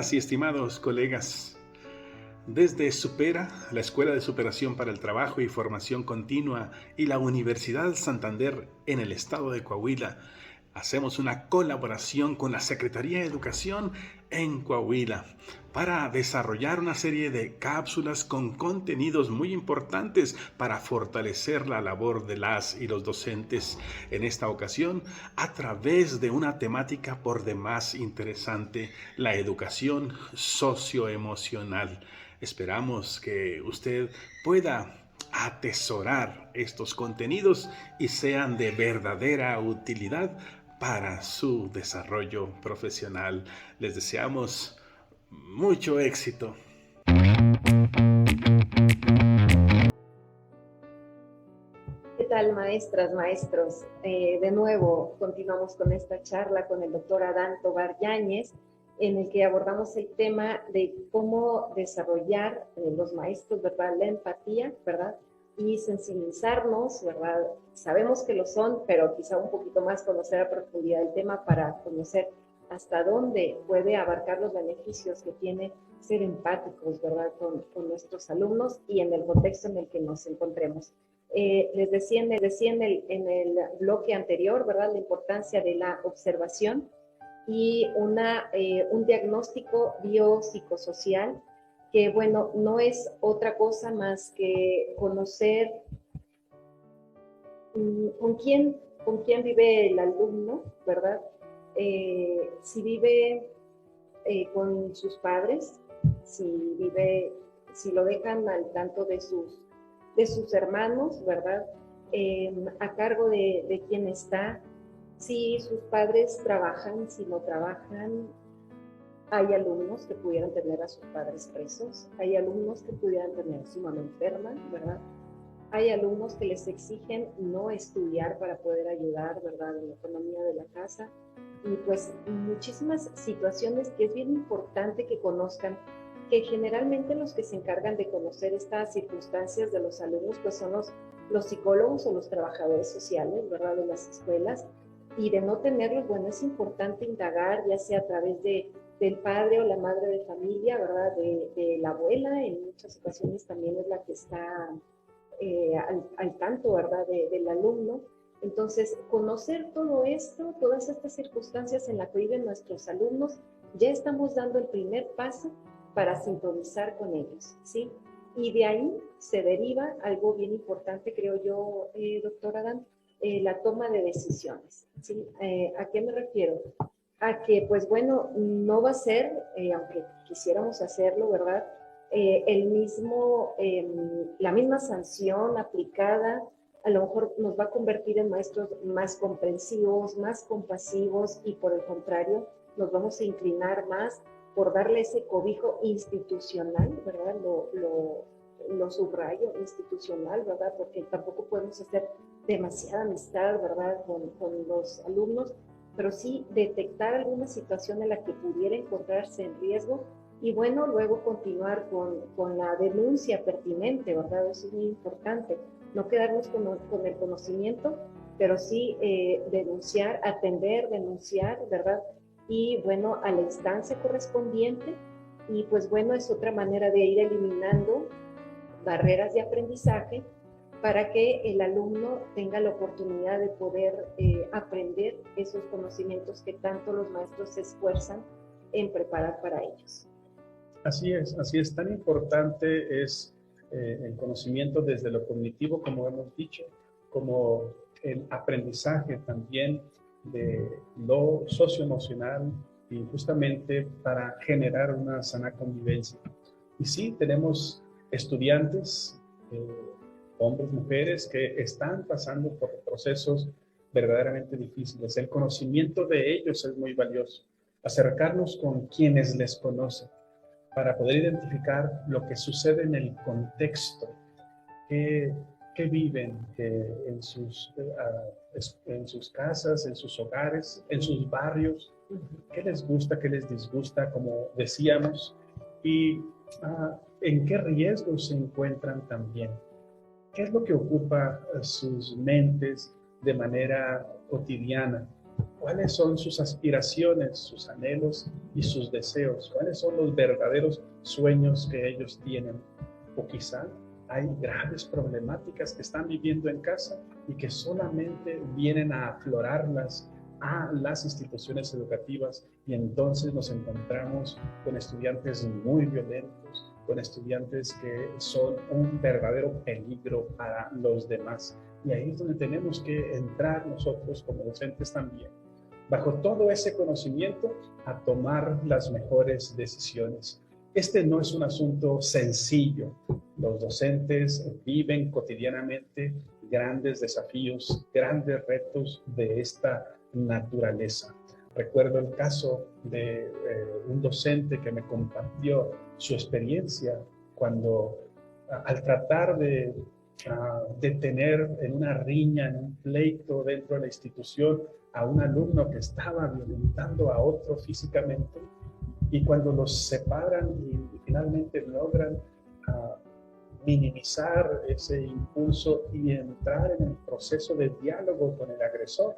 Estimadas y estimados colegas, desde Supera, la Escuela de Superación para el Trabajo y Formación Continua y la Universidad Santander en el estado de Coahuila, hacemos una colaboración con la Secretaría de Educación en Coahuila para desarrollar una serie de cápsulas con contenidos muy importantes para fortalecer la labor de las y los docentes. En esta ocasión, a través de una temática por demás interesante, la educación socioemocional. Esperamos que usted pueda atesorar estos contenidos y sean de verdadera utilidad para su desarrollo profesional. Les deseamos mucho éxito. ¿Qué tal, maestras, maestros? De nuevo, continuamos con esta charla con el doctor Adán Tovar Yáñez, en el que abordamos el tema de cómo desarrollar los maestros, ¿verdad? La empatía, ¿verdad? Y sensibilizarnos, ¿verdad? Sabemos que lo son, pero quizá un poquito más conocer a profundidad el tema para conocer hasta dónde puede abarcar los beneficios que tiene ser empáticos, ¿verdad? Con nuestros alumnos y en el contexto en el que nos encontremos. Les decía en el bloque anterior, ¿verdad? La importancia de la observación y un diagnóstico biopsicosocial que, bueno, no es otra cosa más que conocer con quién vive el alumno, ¿verdad? Si vive con sus padres, si lo dejan al tanto de sus hermanos, ¿verdad? A cargo de quién está, si sus padres trabajan, si no trabajan. Hay alumnos que pudieran tener a sus padres presos, hay alumnos que pudieran tener a su mamá enferma, ¿verdad? Hay alumnos que les exigen no estudiar para poder ayudar, ¿verdad?, en la economía de la casa. Y pues muchísimas situaciones que es bien importante que conozcan, que generalmente los que se encargan de conocer estas circunstancias de los alumnos pues son los psicólogos o los trabajadores sociales, ¿verdad?, de las escuelas. Y de no tenerlos, bueno, es importante indagar, ya sea a través del padre o la madre de familia, ¿verdad?, de la abuela, en muchas ocasiones también es la que está al tanto, ¿verdad?, del alumno. Entonces, conocer todo esto, todas estas circunstancias en las que viven nuestros alumnos, ya estamos dando el primer paso para sintonizar con ellos, ¿sí? Y de ahí se deriva algo bien importante, creo yo, doctor Adán, la toma de decisiones, ¿sí? ¿A qué me refiero? A que, pues bueno, no va a ser, aunque quisiéramos hacerlo, ¿verdad?, la misma sanción aplicada a lo mejor nos va a convertir en maestros más comprensivos, más compasivos y por el contrario nos vamos a inclinar más por darle ese cobijo institucional, ¿verdad? Lo subrayo, institucional, ¿verdad? Porque tampoco podemos hacer demasiada amistad, ¿verdad?, con los alumnos, pero sí detectar alguna situación en la que pudiera encontrarse en riesgo y bueno, luego continuar con la denuncia pertinente, ¿verdad? Eso es muy importante. No quedarnos con el conocimiento, pero sí denunciar, atender, denunciar, ¿verdad? Y bueno, a la instancia correspondiente. Y pues bueno, es otra manera de ir eliminando barreras de aprendizaje para que el alumno tenga la oportunidad de poder aprender esos conocimientos que tanto los maestros se esfuerzan en preparar para ellos. Así es, tan importante es el conocimiento desde lo cognitivo, como hemos dicho, como el aprendizaje también de lo socioemocional y justamente para generar una sana convivencia. Y sí, tenemos estudiantes, hombres, mujeres, que están pasando por procesos verdaderamente difíciles. El conocimiento de ellos es muy valioso. Acercarnos con quienes les conocen para poder identificar lo que sucede en el contexto, que viven en sus casas, en sus hogares, en sus barrios, qué les gusta, qué les disgusta, como decíamos, y en qué riesgos se encuentran también. ¿Qué es lo que ocupa sus mentes de manera cotidiana? cuáles son sus aspiraciones, sus anhelos y sus deseos, cuáles son los verdaderos sueños que ellos tienen. O quizá hay graves problemáticas que están viviendo en casa y que solamente vienen a aflorarlas a las instituciones educativas, y entonces nos encontramos con estudiantes muy violentos, con estudiantes que son un verdadero peligro para los demás. Y ahí es donde tenemos que entrar nosotros como docentes también, bajo todo ese conocimiento, a tomar las mejores decisiones. Este no es un asunto sencillo. Los docentes viven cotidianamente grandes desafíos, grandes retos de esta naturaleza. Recuerdo el caso de un docente que me compartió su experiencia cuando al tratar de detener en una riña, en un pleito dentro de la institución, a un alumno que estaba violentando a otro físicamente, y cuando los separan y finalmente logran minimizar ese impulso y entrar en el proceso de diálogo con el agresor,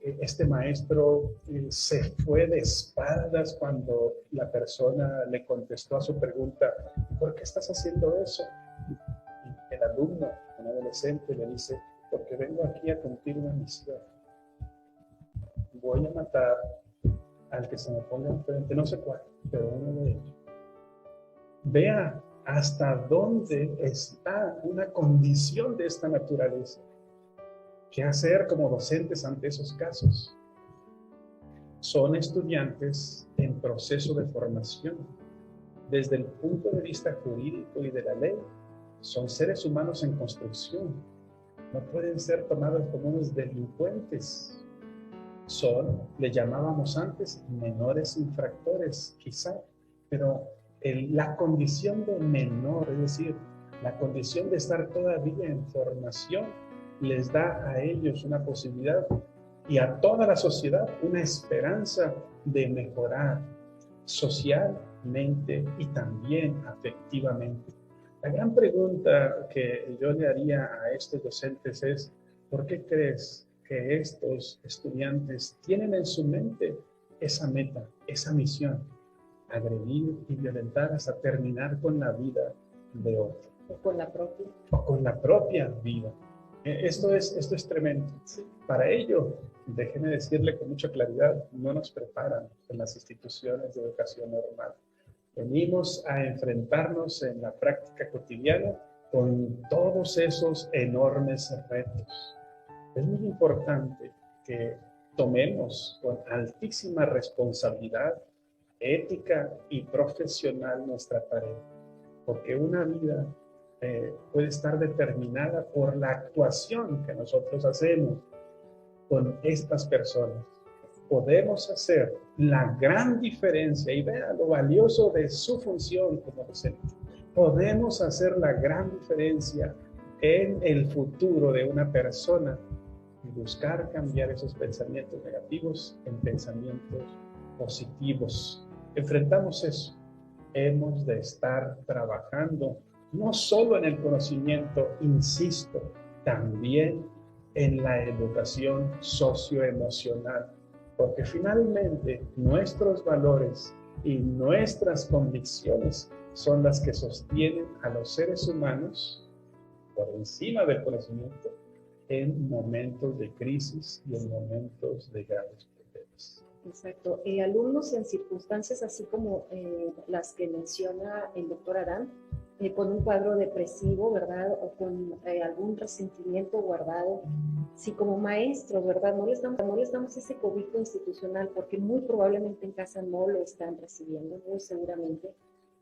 este maestro se fue de espaldas cuando la persona le contestó a su pregunta: ¿por qué estás haciendo eso? Y el alumno, un adolescente, le dice: porque vengo aquí a cumplir una misión. Voy a matar al que se me ponga enfrente, no sé cuál, pero uno de ellos. Vea hasta dónde está una condición de esta naturaleza. ¿Qué hacer como docentes ante esos casos? Son estudiantes en proceso de formación. Desde el punto de vista jurídico y de la ley, son seres humanos en construcción. No pueden ser tomados como unos delincuentes. Son, le llamábamos antes, menores infractores, quizá, pero la condición de menor, es decir, la condición de estar todavía en formación, les da a ellos una posibilidad y a toda la sociedad una esperanza de mejorar socialmente y también afectivamente. La gran pregunta que yo le haría a estos docentes es: ¿por qué crees que estos estudiantes tienen en su mente esa meta, esa misión? Agredir y violentar hasta terminar con la vida de otro. O con la propia. O con la propia vida. Esto es tremendo. Para ello, déjeme decirle con mucha claridad, no nos preparan en las instituciones de educación normal. Venimos a enfrentarnos en la práctica cotidiana con todos esos enormes retos. Es muy importante que tomemos con altísima responsabilidad ética y profesional nuestra tarea, porque una vida puede estar determinada por la actuación que nosotros hacemos con estas personas. Podemos hacer la gran diferencia, y vea lo valioso de su función como docente. Podemos hacer la gran diferencia en el futuro de una persona y buscar cambiar esos pensamientos negativos en pensamientos positivos. Enfrentamos eso. Hemos de estar trabajando no solo en el conocimiento, insisto, también en la educación socioemocional, porque finalmente nuestros valores y nuestras convicciones son las que sostienen a los seres humanos por encima del conocimiento en momentos de crisis y en momentos de graves problemas. Exacto. Alumnos en circunstancias así como las que menciona el doctor Adán, con un cuadro depresivo, ¿verdad? O con algún resentimiento guardado. Si como maestros, ¿verdad? No les damos ese cobijo institucional, porque muy probablemente en casa no lo están recibiendo, muy seguramente,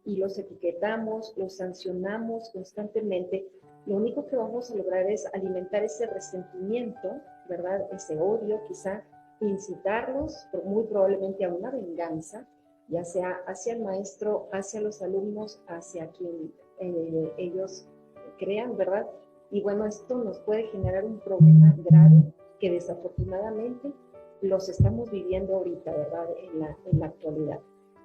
y los etiquetamos, los sancionamos constantemente, lo único que vamos a lograr es alimentar ese resentimiento, ¿verdad? Ese odio, quizá, incitarlos muy probablemente a una venganza, ya sea hacia el maestro, hacia los alumnos, hacia quien ellos crean, ¿verdad? Y bueno, esto nos puede generar un problema grave que desafortunadamente los estamos viviendo ahorita, ¿verdad? En la actualidad.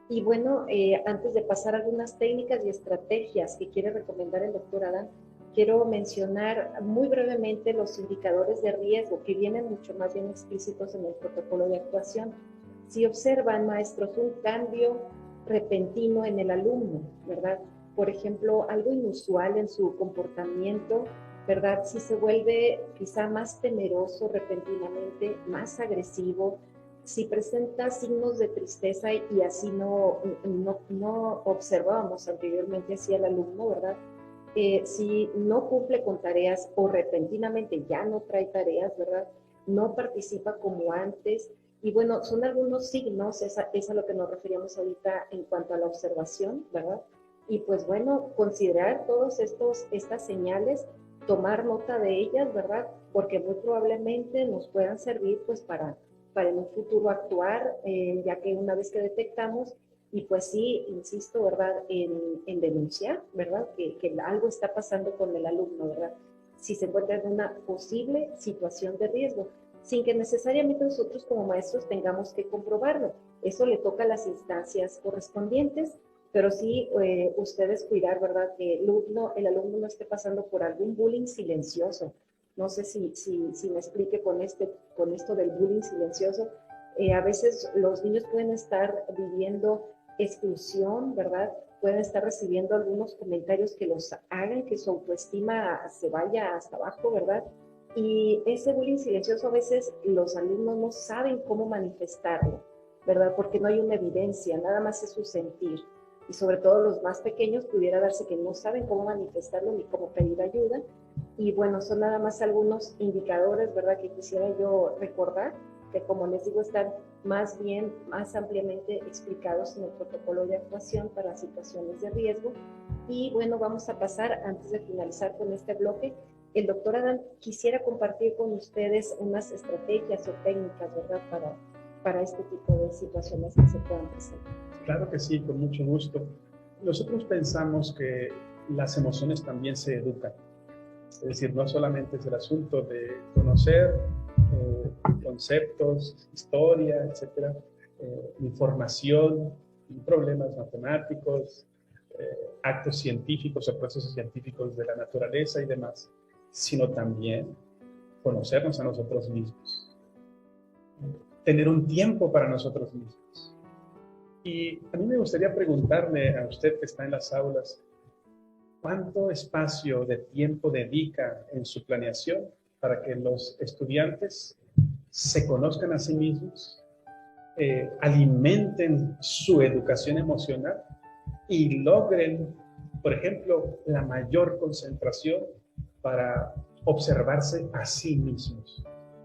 Y bueno, antes de pasar a algunas técnicas y estrategias que quiere recomendar el doctor Adán, quiero mencionar muy brevemente los indicadores de riesgo que vienen mucho más bien explícitos en el protocolo de actuación. Si observan, maestros, un cambio repentino en el alumno, ¿verdad? Por ejemplo, algo inusual en su comportamiento, ¿verdad? Si se vuelve quizá más temeroso repentinamente, más agresivo, si presenta signos de tristeza y así no observábamos anteriormente así al alumno, ¿verdad? Si no cumple con tareas o repentinamente ya no trae tareas, ¿verdad? No participa como antes. Y bueno, son algunos signos, es a lo que nos referíamos ahorita en cuanto a la observación, ¿verdad? Y pues bueno, considerar todas estas señales, tomar nota de ellas, ¿verdad? Porque muy probablemente nos puedan servir pues para en un futuro actuar, ya que una vez que detectamos, y pues sí, insisto, ¿verdad? En denunciar, ¿verdad? Que algo está pasando con el alumno, ¿verdad? Si se encuentra en una posible situación de riesgo, sin que necesariamente nosotros como maestros tengamos que comprobarlo. Eso le toca a las instancias correspondientes, pero sí ustedes cuidar, ¿verdad? Que el alumno no esté pasando por algún bullying silencioso. No sé si me explique con esto del bullying silencioso. A veces los niños pueden estar viviendo exclusión, ¿verdad? Pueden estar recibiendo algunos comentarios que los hagan que su autoestima se vaya hasta abajo, ¿verdad? Y ese bullying silencioso a veces los alumnos no saben cómo manifestarlo, ¿verdad? Porque no hay una evidencia, nada más es su sentir. Y sobre todo los más pequeños pudiera darse que no saben cómo manifestarlo ni cómo pedir ayuda. Y bueno, son nada más algunos indicadores, ¿verdad? Que quisiera yo recordar, que como les digo, están más ampliamente explicados en el protocolo de actuación para situaciones de riesgo. Y bueno, vamos a pasar, antes de finalizar con este bloque, el doctor Adán quisiera compartir con ustedes unas estrategias o técnicas, ¿verdad? Para este tipo de situaciones que se puedan presentar. Claro que sí, con mucho gusto. Nosotros pensamos que las emociones también se educan. Es decir, no solamente es el asunto de conocer conceptos, historia, etcétera, información, problemas matemáticos, actos científicos o procesos científicos de la naturaleza y demás, sino también conocernos a nosotros mismos, tener un tiempo para nosotros mismos. Y a mí me gustaría preguntarle a usted que está en las aulas, ¿cuánto espacio de tiempo dedica en su planeación para que los estudiantes se conozcan a sí mismos, alimenten su educación emocional y logren, por ejemplo, la mayor concentración para observarse a sí mismos?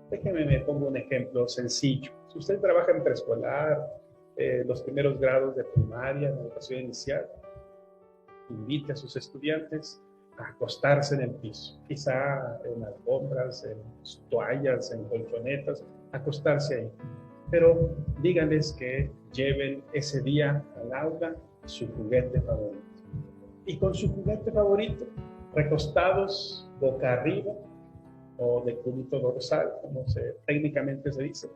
Déjeme, me pongo un ejemplo sencillo. Si usted trabaja en preescolar, los primeros grados de primaria, en educación inicial, invite a sus estudiantes a acostarse en el piso, quizá en alfombras, en toallas, en colchonetas, acostarse ahí. Pero díganles que lleven ese día al aula su juguete favorito. Y con su juguete favorito, recostados boca arriba o de cúbito dorsal, como técnicamente se dice,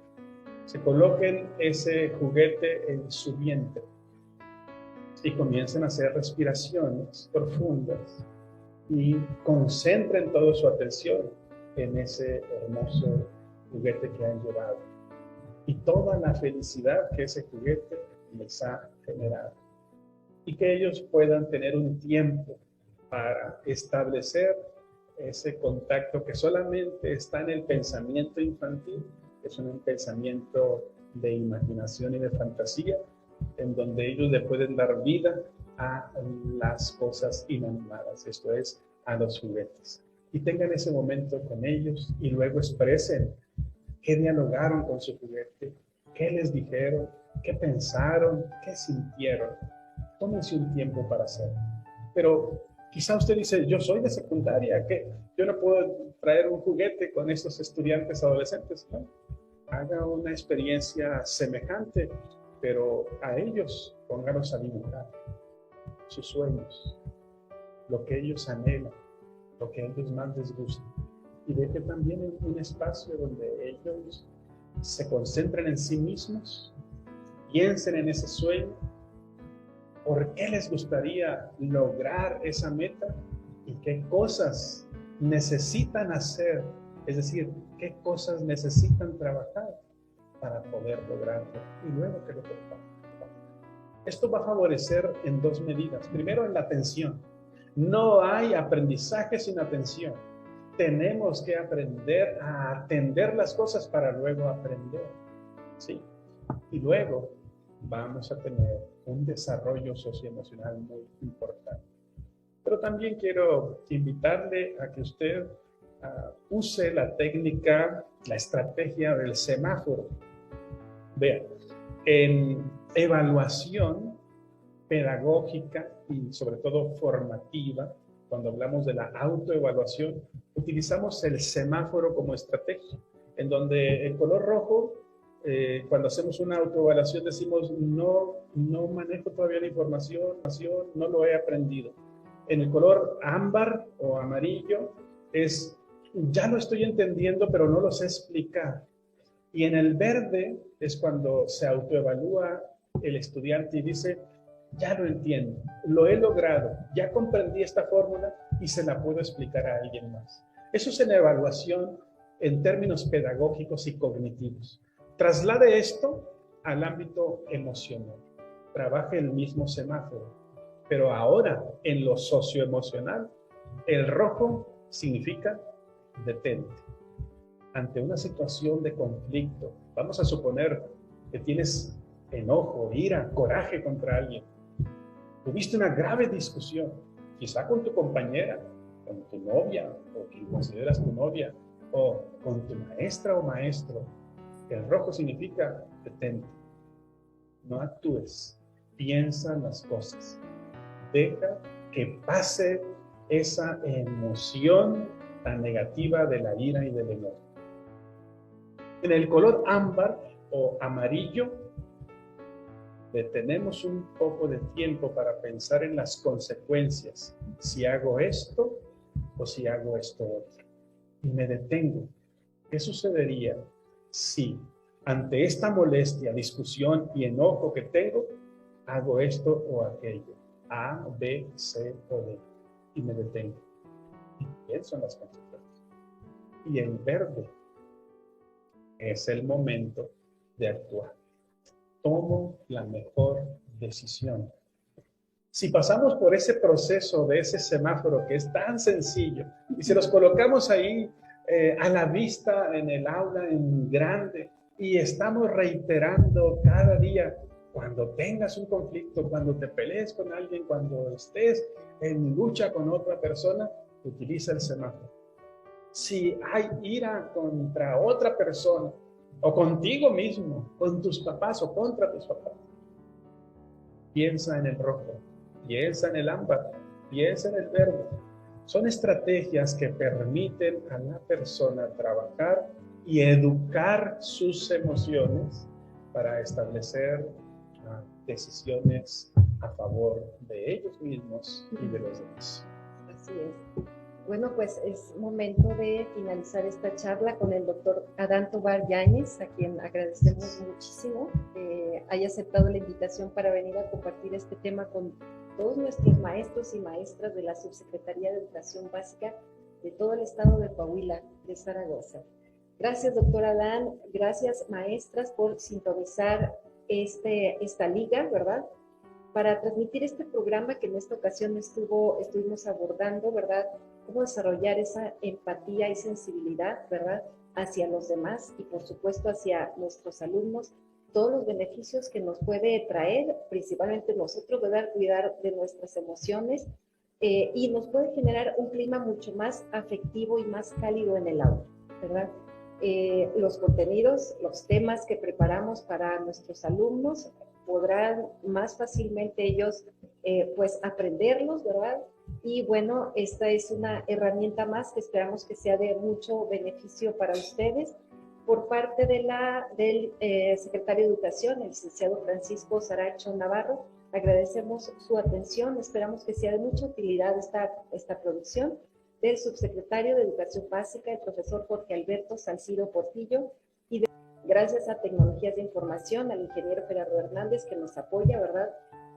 se coloquen ese juguete en su vientre y comiencen a hacer respiraciones profundas y concentren toda su atención en ese hermoso juguete que han llevado y toda la felicidad que ese juguete les ha generado, y que ellos puedan tener un tiempo para establecer ese contacto que solamente está en el pensamiento infantil, que es un pensamiento de imaginación y de fantasía, en donde ellos le pueden dar vida a las cosas inanimadas, esto es, a los juguetes. Y tengan ese momento con ellos y luego expresen qué dialogaron con su juguete, qué les dijeron, qué pensaron, qué sintieron. Tómense un tiempo para hacerlo. Pero quizá usted dice, yo soy de secundaria, ¿qué? Yo no puedo traer un juguete con estos estudiantes adolescentes. No, haga una experiencia semejante, pero a ellos póngalos a dibujar sus sueños, lo que ellos anhelan, lo que a ellos más les gusta. Y deje también un espacio donde ellos se concentren en sí mismos, piensen en ese sueño, por qué les gustaría lograr esa meta y qué cosas necesitan hacer, es decir, qué cosas necesitan trabajar para poder lograrlo y luego que lo logran. Esto va a favorecer en dos medidas. Primero, en la atención. No hay aprendizaje sin atención. Tenemos que aprender a atender las cosas para luego aprender, ¿sí? Y luego vamos a tener un desarrollo socioemocional muy importante. Pero también quiero invitarle a que usted use la técnica, la estrategia del semáforo. Vean, en evaluación pedagógica y sobre todo formativa, cuando hablamos de la autoevaluación, utilizamos el semáforo como estrategia, en donde el color rojo, cuando hacemos una autoevaluación decimos no manejo todavía la información, no lo he aprendido. En el color ámbar o amarillo ya lo estoy entendiendo, pero no lo sé explicar. Y en el verde es cuando se autoevalúa el estudiante y dice, ya lo entiendo, lo he logrado, ya comprendí esta fórmula y se la puedo explicar a alguien más. Eso es en evaluación en términos pedagógicos y cognitivos. Traslade esto al ámbito emocional. Trabaje el mismo semáforo, pero ahora en lo socioemocional, el rojo significa detente. Ante una situación de conflicto, vamos a suponer que tienes enojo, ira, coraje contra alguien. Tuviste una grave discusión, quizá con tu compañera, con tu novia, o quien consideras tu novia, o con tu maestra o maestro. El rojo significa detente. No actúes, piensa las cosas. Deja que pase esa emoción tan negativa de la ira y del enojo. En el color ámbar o amarillo, detenemos un poco de tiempo para pensar en las consecuencias, si hago esto o si hago esto otro. Y me detengo. ¿Qué sucedería si ante esta molestia, discusión y enojo que tengo, hago esto o aquello? A, B, C o D. Y me detengo. Y pienso en las consecuencias. Y en verde es el momento de actuar. Tomo la mejor decisión. Si pasamos por ese proceso de ese semáforo que es tan sencillo y se los colocamos ahí a la vista en el aula en grande y estamos reiterando cada día, cuando tengas un conflicto, cuando te pelees con alguien, cuando estés en lucha con otra persona, utiliza el semáforo. Si hay ira contra otra persona, o contigo mismo, con tus papás o contra tus papás, piensa en el rojo, piensa en el ámbar, piensa en el verde. Son estrategias que permiten a la persona trabajar y educar sus emociones para establecer decisiones a favor de ellos mismos y de los demás. Así es. Bueno, pues es momento de finalizar esta charla con el doctor Adán Tovar Yáñez, a quien agradecemos muchísimo que haya aceptado la invitación para venir a compartir este tema con todos nuestros maestros y maestras de la Subsecretaría de Educación Básica de todo el estado de Coahuila, de Zaragoza. Gracias, doctor Adán. Gracias, maestras, por sintonizar esta liga, ¿verdad?, para transmitir este programa que en esta ocasión estuvimos abordando, ¿verdad?, cómo desarrollar esa empatía y sensibilidad, ¿verdad?, hacia los demás y por supuesto hacia nuestros alumnos, todos los beneficios que nos puede traer, principalmente nosotros, ¿verdad?, cuidar de nuestras emociones y nos puede generar un clima mucho más afectivo y más cálido en el aula, ¿verdad? Los contenidos, los temas que preparamos para nuestros alumnos podrán más fácilmente ellos pues aprenderlos, ¿verdad? Y bueno, esta es una herramienta más que esperamos que sea de mucho beneficio para ustedes. Por parte del secretario de Educación, el licenciado Francisco Saracho Navarro, agradecemos su atención, esperamos que sea de mucha utilidad esta producción. Del subsecretario de Educación Básica, el profesor Jorge Alberto Salcido Portillo, y gracias a Tecnologías de Información, al ingeniero Gerardo Hernández, que nos apoya, ¿verdad?,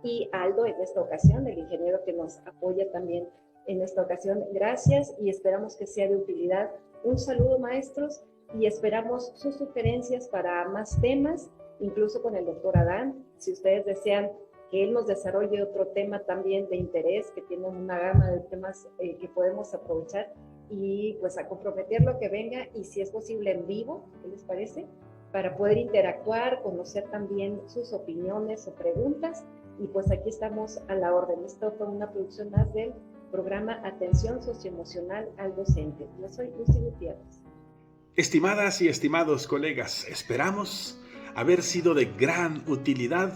y Aldo, en esta ocasión, el ingeniero que nos apoya también en esta ocasión, gracias y esperamos que sea de utilidad. Un saludo, maestros, y esperamos sus sugerencias para más temas, incluso con el doctor Adán. Si ustedes desean que él nos desarrolle otro tema también de interés, que tiene una gama de temas que podemos aprovechar y pues a comprometerlo que venga, y si es posible en vivo, ¿qué les parece? Para poder interactuar, conocer también sus opiniones o preguntas, y pues aquí estamos a la orden. Esto fue una producción más del programa Atención Socioemocional al Docente. Yo soy Lucy Gutiérrez. Estimadas y estimados colegas, esperamos haber sido de gran utilidad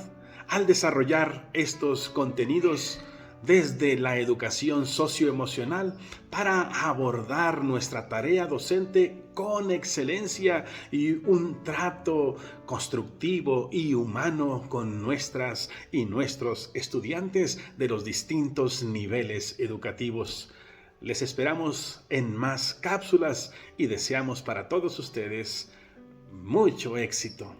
al desarrollar estos contenidos desde la educación socioemocional para abordar nuestra tarea docente con excelencia y un trato constructivo y humano con nuestras y nuestros estudiantes de los distintos niveles educativos. Les esperamos en más cápsulas y deseamos para todos ustedes mucho éxito.